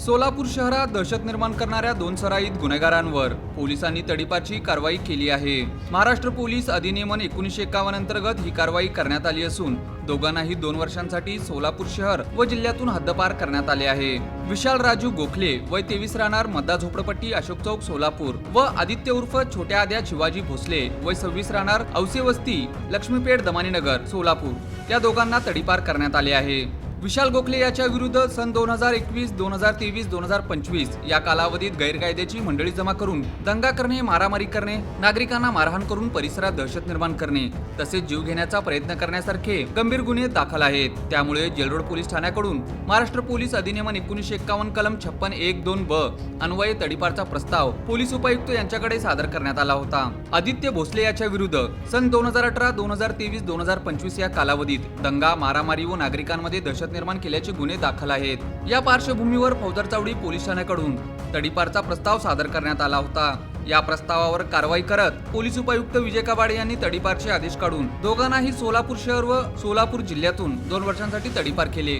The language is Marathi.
सोलापूर शहरात दहशत निर्माण करणाऱ्या 2 सराईत गुन्हेगारांवर पोलिसांनी तडीपारची कारवाई केली आहे। महाराष्ट्र पोलीस अधिनियमन 1951 अंतर्गत ही कारवाई करण्यात आली असून दोघांनाही 2 वर्षांसाठी सोलापूर शहर व जिल्ह्यातून हद्दपार करण्यात आले आहे। विशाल राजू गोखले वय 23 राहणार मतदार झोपडपट्टी अशोक चौक सोलापूर व आदित्य उर्फ छोट्या आद्या शिवाजी भोसले वय 26 राहणार औसे वस्ती लक्ष्मीपेठ दमानीनगर सोलापूर या दोघांना तडीपार करण्यात आले आहे। विशाल गोखले याच्या विरुद्ध सन 2021, 2023, 2025 या कालावधीत गैरकायद्याची मंडळी जमा करून दंगा करणे, मारामारी करणे, नागरिकांना मारहाण करून परिसरात दहशत निर्माण करणे तसेच जीव घेण्याचा प्रयत्न करण्यासारखे गंभीर गुन्हे दाखल आहेत। त्यामुळे जेलरोड पोलीस ठाण्याकडून महाराष्ट्र पोलीस अधिनियमन 1951 कलम 56(1)(2) ब अन्वये तडीपारचा प्रस्ताव पोलीस उपायुक्त यांच्याकडे सादर करण्यात आला होता। आदित्य भोसले याच्या विरुद्ध सन 2018, 2023, 2025 या कालावधीत दंगा, मारामारी व नागरिकांमध्ये दहशत निर्माण केल्याचे गुन्हे दाखल आहेत। या पार्श्वभूमीवर फौजदार चावडी पोलीस ठाण्याकडून तडीपारचा प्रस्ताव सादर करण्यात आला होता। या प्रस्तावावर कारवाई करत पोलीस उपायुक्त विजय कबाडे यांनी तडीपारचे आदेश काढून दोघांनाही सोलापूर शहर व सोलापूर जिल्ह्यातून 2 वर्षांसाठी तडीपार केले।